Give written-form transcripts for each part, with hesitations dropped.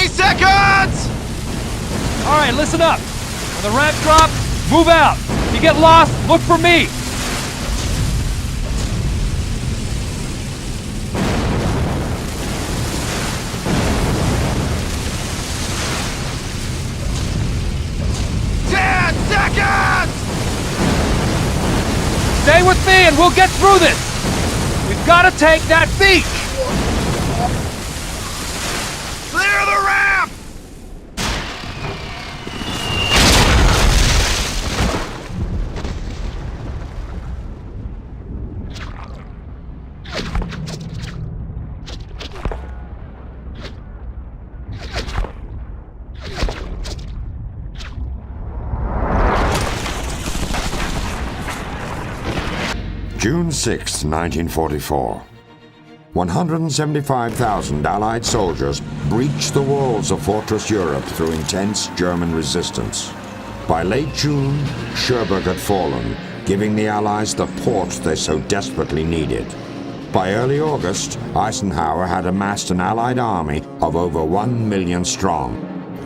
20 seconds! All right, listen up. When the ramp drops, move out. If you get lost, look for me. Stay with me and we'll get through this! We've got to take that beach! Clear the ramp! June 6, 1944. 175,000 Allied soldiers breached the walls of Fortress Europe through intense German resistance. By late June, Cherbourg had fallen, giving the Allies the port they so desperately needed. By early August, Eisenhower had amassed an Allied army of over 1 million strong.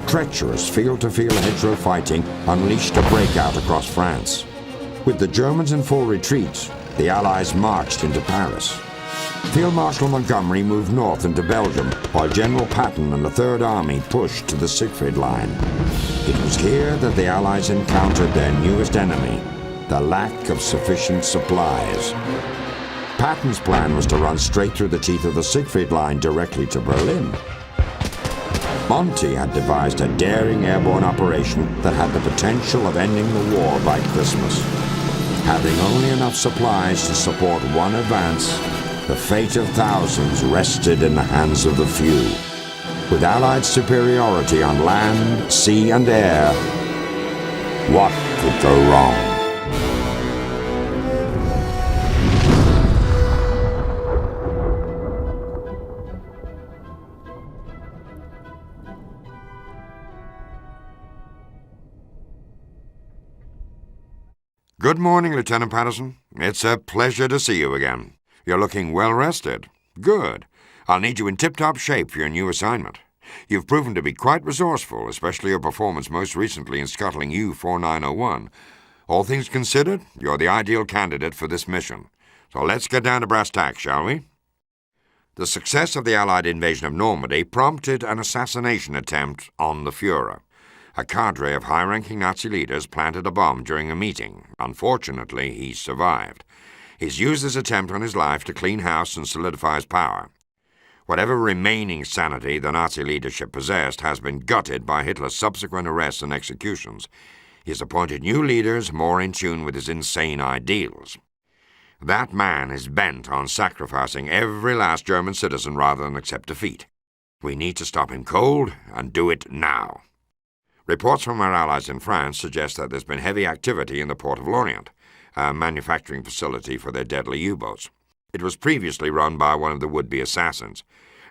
Treacherous field-to-field hedgerow fighting unleashed a breakout across France. With the Germans in full retreat, the Allies marched into Paris. Field Marshal Montgomery moved north into Belgium, while General Patton and the Third Army pushed to the Siegfried Line. It was here that the Allies encountered their newest enemy, the lack of sufficient supplies. Patton's plan was to run straight through the teeth of the Siegfried Line directly to Berlin. Monty had devised a daring airborne operation that had the potential of ending the war by Christmas. Having only enough supplies to support one advance, the fate of thousands rested in the hands of the few. With Allied superiority on land, sea, and air, what could go wrong? Good morning, Lieutenant Patterson. It's a pleasure to see you again. You're looking well rested. Good. I'll need you in tip-top shape for your new assignment. You've proven to be quite resourceful, especially your performance most recently in scuttling U-4901. All things considered, you're the ideal candidate for this mission. So let's get down to brass tacks, shall we? The success of the Allied invasion of Normandy prompted an assassination attempt on the Führer. A cadre of high-ranking Nazi leaders planted a bomb during a meeting. Unfortunately, he survived. He's used this attempt on his life to clean house and solidify his power. Whatever remaining sanity the Nazi leadership possessed has been gutted by Hitler's subsequent arrests and executions. He has appointed new leaders more in tune with his insane ideals. That man is bent on sacrificing every last German citizen rather than accept defeat. We need to stop him cold and do it now. Reports from our allies in France suggest that there's been heavy activity in the port of Lorient, a manufacturing facility for their deadly U-boats. It was previously run by one of the would-be assassins.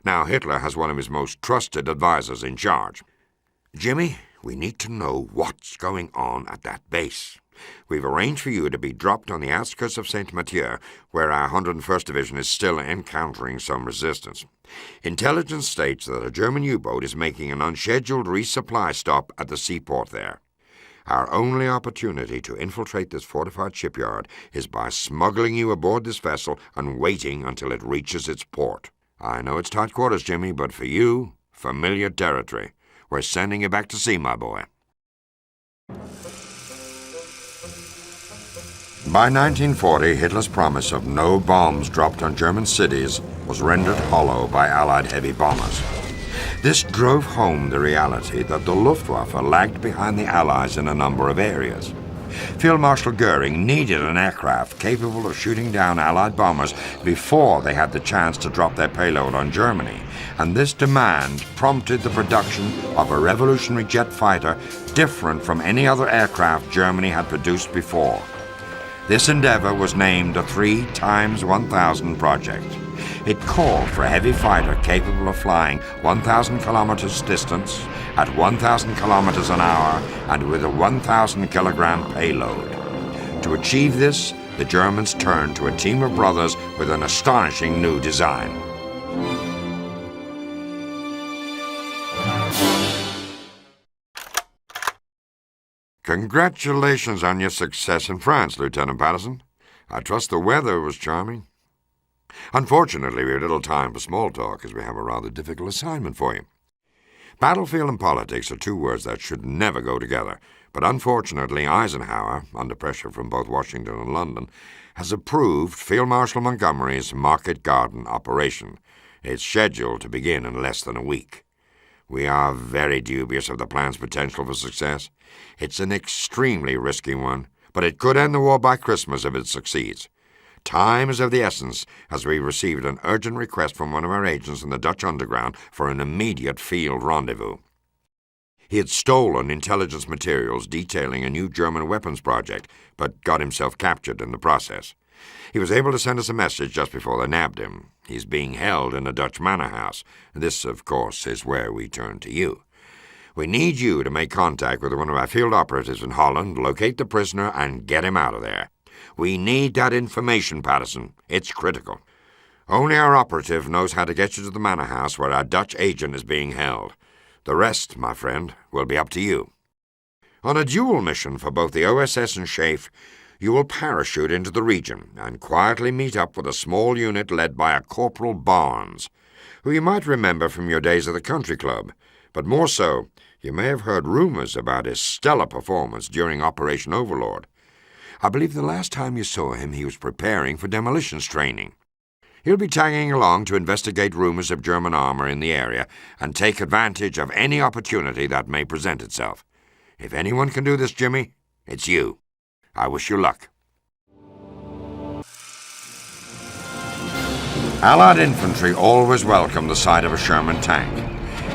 Now Hitler has one of his most trusted advisors in charge. Jimmy, we need to know what's going on at that base. We've arranged for you to be dropped on the outskirts of Saint-Mathieu, where our 101st Division is still encountering some resistance. Intelligence states that a German U-boat is making an unscheduled resupply stop at the seaport there. Our only opportunity to infiltrate this fortified shipyard is by smuggling you aboard this vessel and waiting until it reaches its port. I know it's tight quarters, Jimmy, but for you, familiar territory. We're sending you back to sea, my boy. By 1940, Hitler's promise of no bombs dropped on German cities was rendered hollow by Allied heavy bombers. This drove home the reality that the Luftwaffe lagged behind the Allies in a number of areas. Field Marshal Goering needed an aircraft capable of shooting down Allied bombers before they had the chance to drop their payload on Germany, and this demand prompted the production of a revolutionary jet fighter different from any other aircraft Germany had produced before. This endeavor was named the 3x1000 project. It called for a heavy fighter capable of flying 1,000 kilometers distance at 1,000 kilometers an hour and with a 1,000 kilogram payload. To achieve this, the Germans turned to a team of brothers with an astonishing new design. Congratulations on your success in France, Lieutenant Patterson. I trust the weather was charming. Unfortunately, we have little time for small talk as we have a rather difficult assignment for you. Battlefield and politics are two words that should never go together, but unfortunately Eisenhower, under pressure from both Washington and London, has approved Field Marshal Montgomery's Market Garden operation. It's scheduled to begin in less than a week. We are very dubious of the plan's potential for success. It's an extremely risky one, but it could end the war by Christmas if it succeeds. Time is of the essence, as we received an urgent request from one of our agents in the Dutch underground for an immediate field rendezvous. He had stolen intelligence materials detailing a new German weapons project, but got himself captured in the process. He was able to send us a message just before they nabbed him. He's being held in a Dutch manor house. This, of course, is where we turn to you. We need you to make contact with one of our field operatives in Holland, locate the prisoner, and get him out of there. We need that information, Patterson. It's critical. Only our operative knows how to get you to the manor house where our Dutch agent is being held. The rest, my friend, will be up to you. On a dual mission for both the OSS and SHAFE, you will parachute into the region and quietly meet up with a small unit led by a Corporal Barnes, who you might remember from your days at the country club, but more so, you may have heard rumors about his stellar performance during Operation Overlord. I believe the last time you saw him, he was preparing for demolitions training. He'll be tagging along to investigate rumors of German armor in the area and take advantage of any opportunity that may present itself. If anyone can do this, Jimmy, it's you. I wish you luck. Allied infantry always welcome the sight of a Sherman tank.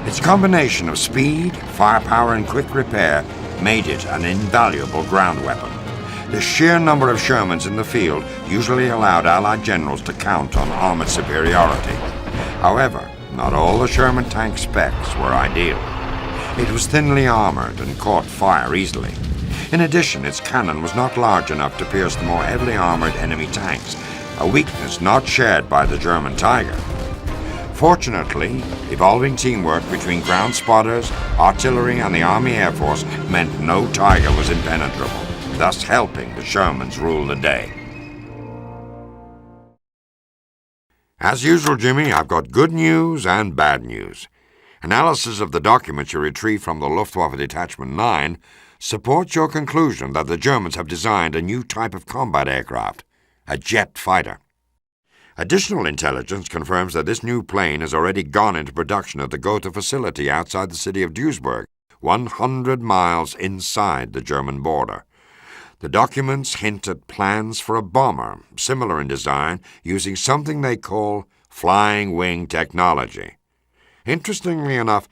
Its combination of speed, firepower, and quick repair made it an invaluable ground weapon. The sheer number of Shermans in the field usually allowed Allied generals to count on armored superiority. However, not all the Sherman tank specs were ideal. It was thinly armored and caught fire easily. In addition, its cannon was not large enough to pierce the more heavily armored enemy tanks, a weakness not shared by the German Tiger. Fortunately, evolving teamwork between ground spotters, artillery, and the Army Air Force meant no Tiger was impenetrable, thus helping the Shermans rule the day. As usual, Jimmy, I've got good news and bad news. Analysis of the documents you retrieved from the Luftwaffe Detachment 9 supports your conclusion that the Germans have designed a new type of combat aircraft, a jet fighter. Additional intelligence confirms that this new plane has already gone into production at the Gotha facility outside the city of Duisburg, 100 miles inside the German border. The documents hint at plans for a bomber, similar in design, using something they call flying wing technology. Interestingly enough,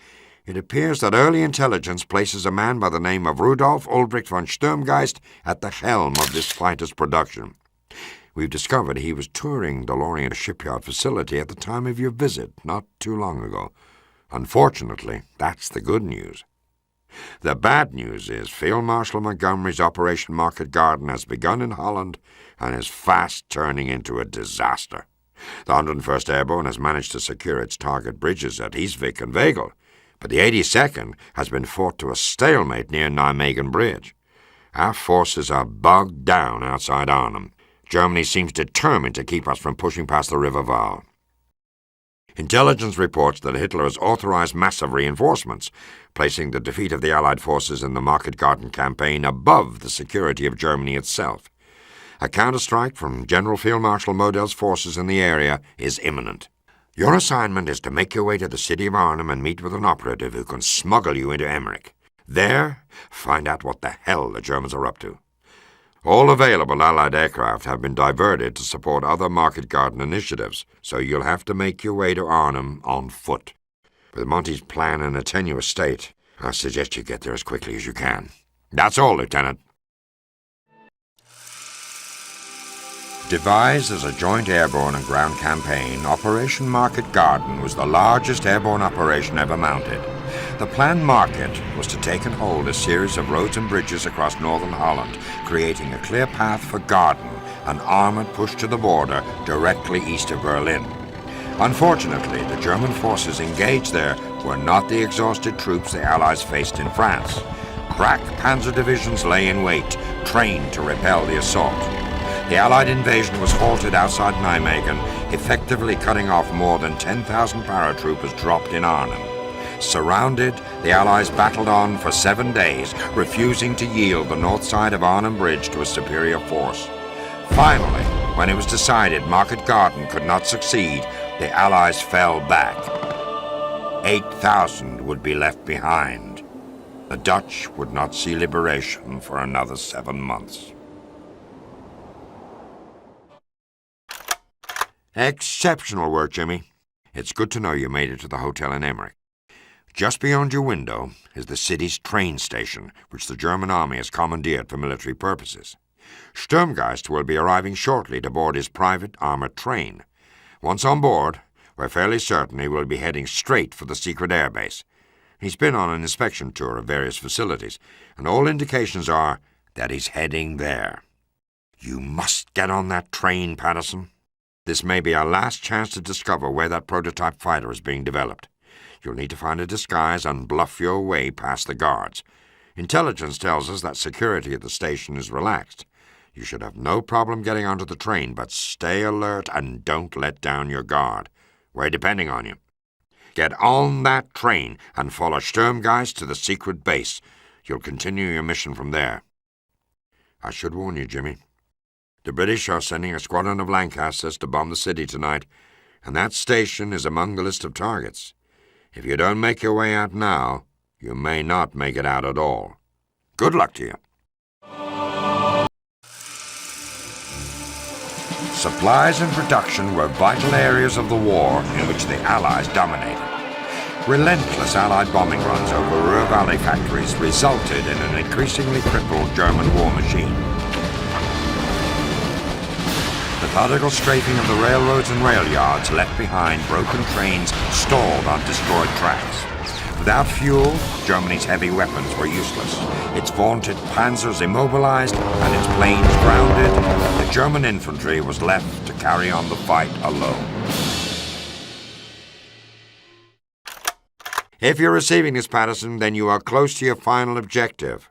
it appears that early intelligence places a man by the name of Rudolf Ulbricht von Sturmgeist at the helm of this fighter's production. We've discovered he was touring the Lorient shipyard facility at the time of your visit, not too long ago. Unfortunately, that's the good news. The bad news is Field Marshal Montgomery's Operation Market Garden has begun in Holland and is fast turning into a disaster. The 101st Airborne has managed to secure its target bridges at Easvik and Vegel, but the 82nd has been fought to a stalemate near Nijmegen Bridge. Our forces are bogged down outside Arnhem. Germany seems determined to keep us from pushing past the River Vaal. Intelligence reports that Hitler has authorized massive reinforcements, placing the defeat of the Allied forces in the Market Garden campaign above the security of Germany itself. A counterstrike from General Field Marshal Model's forces in the area is imminent. Your assignment is to make your way to the city of Arnhem and meet with an operative who can smuggle you into Emmerich. There, find out what the hell the Germans are up to. All available Allied aircraft have been diverted to support other Market Garden initiatives, so you'll have to make your way to Arnhem on foot. With Monty's plan in a tenuous state, I suggest you get there as quickly as you can. That's all, Lieutenant. Devised as a joint airborne and ground campaign, Operation Market Garden was the largest airborne operation ever mounted. The planned market was to take and hold a series of roads and bridges across northern Holland, creating a clear path for Garden, an armored push to the border directly east of Berlin. Unfortunately, the German forces engaged there were not the exhausted troops the Allies faced in France. Crack panzer divisions lay in wait, trained to repel the assault. The Allied invasion was halted outside Nijmegen, effectively cutting off more than 10,000 paratroopers dropped in Arnhem. Surrounded, the Allies battled on for 7 days, refusing to yield the north side of Arnhem Bridge to a superior force. Finally, when it was decided Market Garden could not succeed, the Allies fell back. 8,000 would be left behind. The Dutch would not see liberation for another 7 months. Exceptional work, Jimmy. It's good to know you made it to the hotel in Emmerich. Just beyond your window is the city's train station, which the German army has commandeered for military purposes. Sturmgeist will be arriving shortly to board his private armored train. Once on board, we're fairly certain he will be heading straight for the secret airbase. He's been on an inspection tour of various facilities, and all indications are that he's heading there. You must get on that train, Patterson. This may be our last chance to discover where that prototype fighter is being developed. You'll need to find a disguise and bluff your way past the guards. Intelligence tells us that security at the station is relaxed. You should have no problem getting onto the train, but stay alert and don't let down your guard. We're depending on you. Get on that train and follow Sturmgeist to the secret base. You'll continue your mission from there. I should warn you, Jimmy. The British are sending a squadron of Lancasters to bomb the city tonight, and that station is among the list of targets. If you don't make your way out now, you may not make it out at all. Good luck to you. Supplies and production were vital areas of the war in which the Allies dominated. Relentless Allied bombing runs over Ruhr Valley factories resulted in an increasingly crippled German war machine. Methodical strafing of the railroads and rail yards left behind broken trains stalled on destroyed tracks. Without fuel, Germany's heavy weapons were useless. Its vaunted panzers immobilized and its planes grounded. The German infantry was left to carry on the fight alone. If you're receiving this, Patterson, then you are close to your final objective.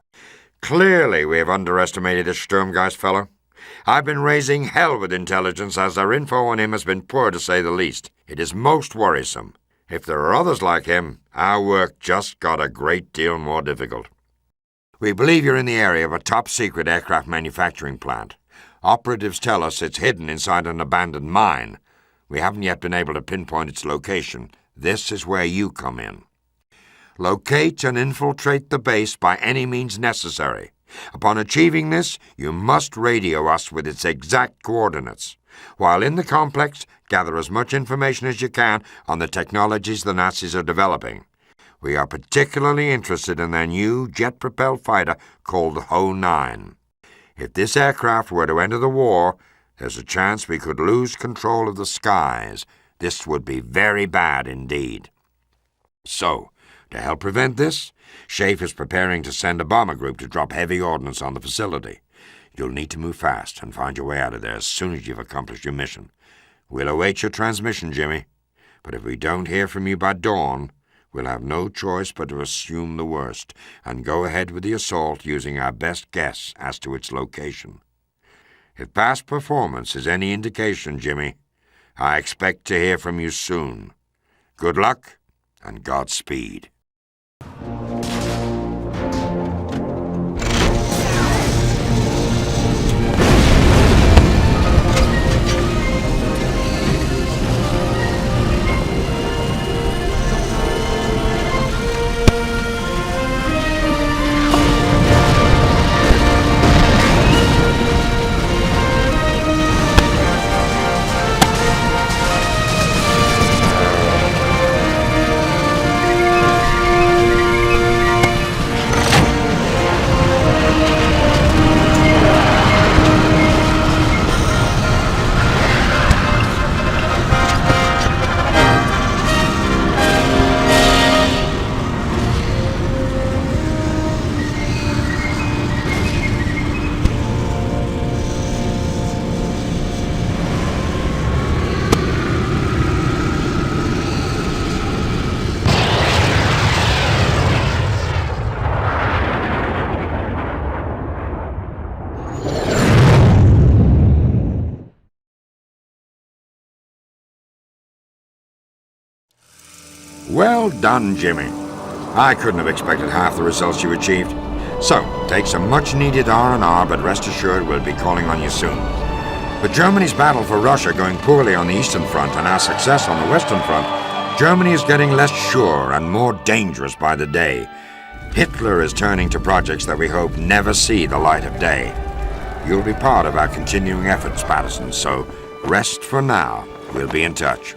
Clearly, we have underestimated this Sturmgeist fellow. I've been raising hell with intelligence as our info on him has been poor to say the least. It is most worrisome. If there are others like him, our work just got a great deal more difficult. We believe you're in the area of a top-secret aircraft manufacturing plant. Operatives tell us it's hidden inside an abandoned mine. We haven't yet been able to pinpoint its location. This is where you come in. Locate and infiltrate the base by any means necessary. Upon achieving this, you must radio us with its exact coordinates. While in the complex, gather as much information as you can on the technologies the Nazis are developing. We are particularly interested in their new jet-propelled fighter called Ho-9. If this aircraft were to enter the war, there's a chance we could lose control of the skies. This would be very bad indeed. So, to help prevent this, Schaeff is preparing to send a bomber group to drop heavy ordnance on the facility. You'll need to move fast and find your way out of there as soon as you've accomplished your mission. We'll await your transmission, Jimmy. But if we don't hear from you by dawn, we'll have no choice but to assume the worst and go ahead with the assault using our best guess as to its location. If past performance is any indication, Jimmy, I expect to hear from you soon. Good luck and Godspeed. Well done, Jimmy. I couldn't have expected half the results you achieved. So, take some much-needed R&R, but rest assured we'll be calling on you soon. With Germany's battle for Russia going poorly on the Eastern Front and our success on the Western Front, Germany is getting less sure and more dangerous by the day. Hitler is turning to projects that we hope never see the light of day. You'll be part of our continuing efforts, Patterson, so rest for now. We'll be in touch.